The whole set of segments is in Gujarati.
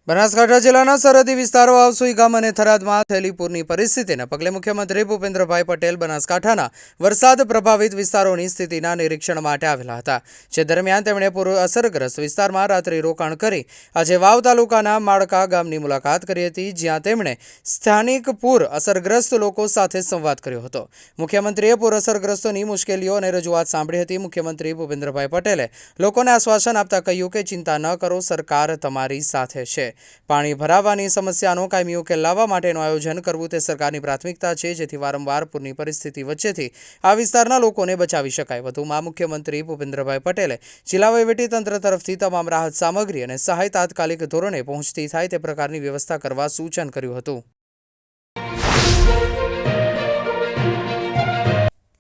બનાસકાંઠા જિલ્લાના સરહદી વિસ્તારો આવસોઈ ગામ અને થરાદમાં થયેલી પૂરની પરિસ્થિતિને પગલે મુખ્યમંત્રી ભૂપેન્દ્રભાઈ પટેલ બનાસકાંઠાના વરસાદ પ્રભાવિત વિસ્તારોની સ્થિતિના નિરીક્ષણ માટે આવેલા હતા। જે દરમિયાન તેમણે પૂર અસરગ્રસ્ત વિસ્તારમાં રાત્રિ રોકાણ કરી આજે વાવ તાલુકાના માળકા ગામની મુલાકાત કરી હતી, જ્યાં તેમણે સ્થાનિક પૂર અસરગ્રસ્ત લોકો સાથે સંવાદ કર્યો હતો। મુખ્યમંત્રીએ પૂર અસરગ્રસ્તોની મુશ્કેલીઓ અને રજૂઆત સાંભળી હતી। મુખ્યમંત્રી ભૂપેન્દ્રભાઈ પટેલે લોકોને આશ્વાસન આપતા કહ્યું કે ચિંતા ન કરો, સરકાર તમારી સાથે છે। પાણી ભરાવાની સમસ્યાનો કાયમી ઉકેલ લાવવા માટેનું આયોજન કરવું તે સરકારની પ્રાથમિકતા છે, જેથી વારંવાર પૂરની પરિસ્થિતિ વચ્ચેથી આ વિસ્તારના લોકોને બચાવી શકાય। વધુમાં મુખ્યમંત્રી ભૂપેન્દ્રભાઈ પટેલે જિલ્લા વહીવટીતંત્ર તરફથી તમામ રાહત સામગ્રી અને સહાય તાત્કાલિક ધોરણે પહોંચતી થાય તે પ્રકારની વ્યવસ્થા કરવા સૂચન કર્યું હતું।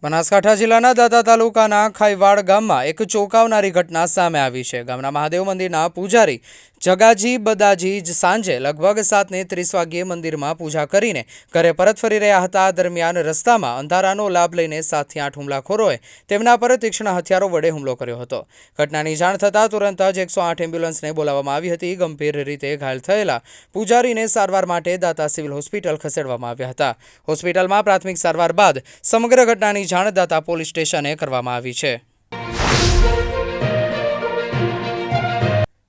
બનાસકાંઠા જિલ્લાના દાતા તાલુકાના ખાઈવાડ ગામમાં એક ચોંકાવનારી ઘટના સામે આવી છે। ગામના મહાદેવ મંદિરના પૂજારી જગાજી બદાજી સાંજે લગભગ 7:30 વાગ્યે મંદિરમાં પૂજા કરીને ઘરે પરત ફરી રહ્યા હતા। દરમિયાન રસ્તામાં અંધારાનો લાભ લઈને 7 થી 8 હુમલાખોરોએ તેમના પર તીક્ષ્ણ હથિયારો વડે હુમલો કર્યો હતો। ઘટનાની જાણ થતાં તુરંત જ 108 એમ્બ્યુલન્સને બોલાવવામાં આવી હતી। ગંભીર રીતે ઘાયલ થયેલા પૂજારીને સારવાર માટે દાતા સિવિલ હોસ્પિટલ ખસેડવામાં આવ્યા હતા। હોસ્પિટલમાં પ્રાથમિક સારવાર બાદ સમગ્ર ઘટનાની જાણ દાતા પોલીસ સ્ટેશને કરવામાં આવી છે।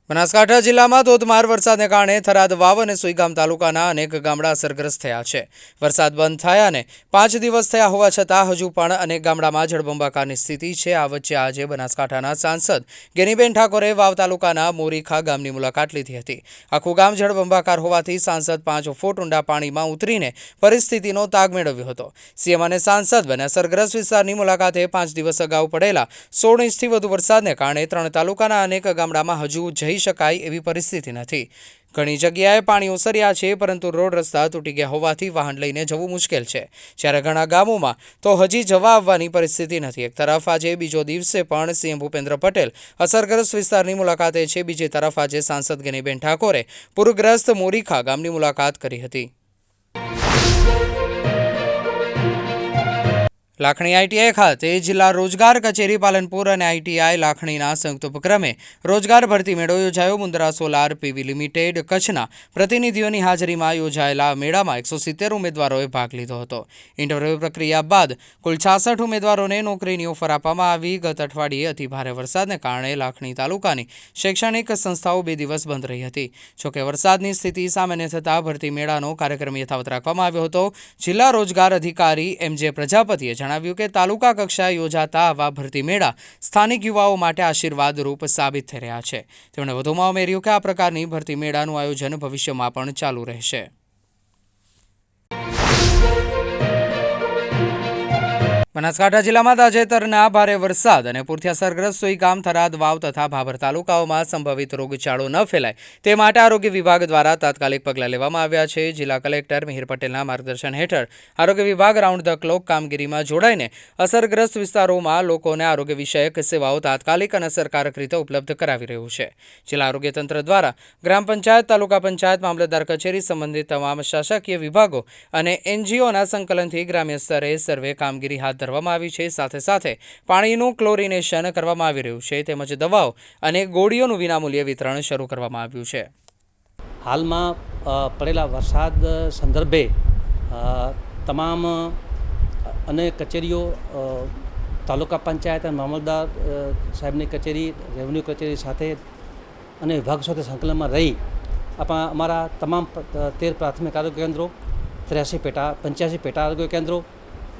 બનાસકાંઠા જિલ્લામાં ધોધમાર વરસાદને કારણે થરાદ, વાવ અને સુઈગામ તાલુકાના અનેક ગામડા અસરગ્રસ્ત થયા છે। વરસાદ બંધ થયાને 5 દિવસ થયા હોવા છતાં હજુ પણ અનેક ગામડામાં જળબંબાકારની સ્થિતિ છે। આ વચ્ચે આજે બનાસકાંઠાના સાંસદ ગેનીબેન ઠાકોરે વાવ તાલુકાના મોરીખા ગામની મુલાકાત લીધી હતી। આખું ગામ જળબંબાકાર હોવાથી સાંસદ 5 ફૂટ ઊંડા પાણીમાં ઉતરીને પરિસ્થિતિનો તાગ મેળવ્યો હતો। સીએમ અને સાંસદ બંને અસરગ્રસ્ત વિસ્તારની મુલાકાતે 5 દિવસ અગાઉ પડેલા 16 ઇંચથી વધુ વરસાદને કારણે 3 તાલુકાના અનેક ગામડામાં હજુ જઈ શકાય એવી પરિસ્થિતિ નથી। ઘણી જગ્યાએ પાણી ઓસર્યા છે, પરંતુ રોડ રસ્તા તૂટી ગયા હોવાથી વાહન લઈને જવું મુશ્કેલ છે, જ્યારે ઘણા ગામોમાં તો હજી જવા આવવાની પરિસ્થિતિ નથી। એક તરફ આજે બીજો દિવસે પણ સીએમ ભૂપેન્દ્ર પટેલ અસરગ્રસ્ત વિસ્તારની મુલાકાતે છે, બીજી તરફ આજે સાંસદ ગેનીબેન ઠાકોરે પૂરગ્રસ્ત મોરીખા ગામની મુલાકાત કરી હતી। લાખણી આઈટીઆઈ ખાતે જિલ્લા રોજગાર કચેરી પાલનપુર અને આઈટીઆઈ લાખણીના સંયુક્ત ઉપક્રમે રોજગાર ભરતી મેળો યોજાયો। મુન્દ્રા સોલાર પીવી લિમિટેડ કચ્છના પ્રતિનિધિઓની હાજરીમાં યોજાયેલા મેળામાં 170 ઉમેદવારોએ ભાગ લીધો હતો। ઇન્ટરવ્યૂ પ્રક્રિયા બાદ કુલ 66 ઉમેદવારોને નોકરીની ઓફર આપવામાં આવી। ગત અઠવાડિયે અતિભારે વરસાદને કારણે લાખણી તાલુકાની શૈક્ષણિક સંસ્થાઓ 2 દિવસ બંધ રહી હતી। જોકે વરસાદની સ્થિતિ સામાન્ય થતાં ભરતી મેળાનો કાર્યક્રમ યથાવત રાખવામાં આવ્યો હતો। જિલ્લા રોજગાર અધિકારી એમ.જે. પ્રજાપતિએ જણાવ્યું કે તાલુકા કક્ષાએ યોજાતા આવા ભરતી મેળા સ્થાનિક યુવાઓ માટે આશીર્વાદરૂપ સાબિત થઈ રહ્યા છે। તેમણે વધુમાં ઉમેર્યું કે આ પ્રકારની ભરતી મેળાનું આયોજન ભવિષ્યમાં પણ ચાલુ રહેશે। બનાસકાંઠા જિલ્લામાં તાજેતરના ભારે વરસાદ અને પૂરથી અસરગ્રસ્ત સુઈગામ, થરાદ, વાવ તથા ભાભર તાલુકાઓમાં સંભવિત રોગચાળો ન ફેલાય તે માટે આરોગ્ય વિભાગ દ્વારા તાત્કાલિક પગલાં લેવામાં આવ્યા છે। જિલ્લા કલેક્ટર મિહિર પટેલના માર્ગદર્શન હેઠળ આરોગ્ય વિભાગ રાઉન્ડ ધ ક્લોક કામગીરીમાં જોડાઈને અસરગ્રસ્ત વિસ્તારોમાં લોકોને આરોગ્ય વિષયક સેવાઓ તાત્કાલિક અને અસરકારક રીતે ઉપલબ્ધ કરાવી રહ્યું છે। જિલ્લા આરોગ્ય તંત્ર દ્વારા ગ્રામ પંચાયત, તાલુકા પંચાયત, મામલતદાર કચેરી સંબંધિત તમામ શાસકીય વિભાગો અને એનજીઓના સંકલનથી ગ્રામ્ય સ્તરે સર્વે કામગીરી હાથ ધરવામાં આવી છે। સાથે સાથે પાણીનું ક્લોરિનેશન કરવામાં આવી રહ્યું છે, તેમજ દવાઓ અને ગોળીઓનું વિનામૂલ્યે વિતરણ શરૂ કરવામાં આવ્યું છે। હાલમાં પડેલા વરસાદ સંદર્ભે તમામ અનેક કચેરીઓ, તાલુકા પંચાયત અને મામલતદાર સાહેબની કચેરી, રેવન્યુ કચેરી સાથે અને વિભાગ સાથે સંકલનમાં રહી અમારા તમામ 13 પ્રાથમિક આરોગ્ય કેન્દ્રો, 85 પેટા આરોગ્ય કેન્દ્રો,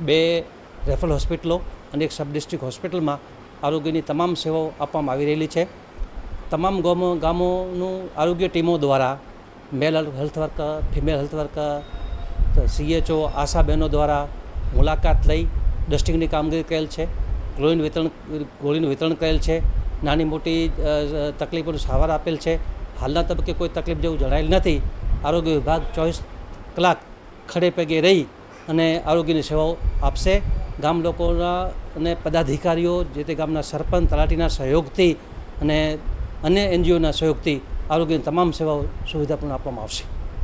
2 રેફરલ હોસ્પિટલો અને 1 સબ ડિસ્ટ્રિક્ટ હોસ્પિટલમાં આરોગ્યની તમામ સેવાઓ આપવામાં આવી રહેલી છે। તમામ ગામોનું આરોગ્ય ટીમો દ્વારા male health worker, female health worker, CHO, ASHA બહેનો દ્વારા મુલાકાત લઈ ડસ્ટિંગની કામગીરી કરેલ છે। ગોળીનું વિતરણ કરેલ છે। નાની મોટી તકલીફોનો સારવાર આપેલ છે। હાલના તબક્કે કોઈ તકલીફ જેવું જણાયેલ નથી। આરોગ્ય વિભાગ 24 કલાક ખડે પગે રહી અને આરોગ્યની સેવાઓ આપશે। ગામ લોકોના અને પદાધિકારીઓ, જે તે ગામના સરપંચ, તલાટીના સહયોગથી અને અન્ય એનજીઓના સહયોગથી આરોગ્યની તમામ સેવાઓ સુવિધાપૂર્ણ આપવામાં આવશે।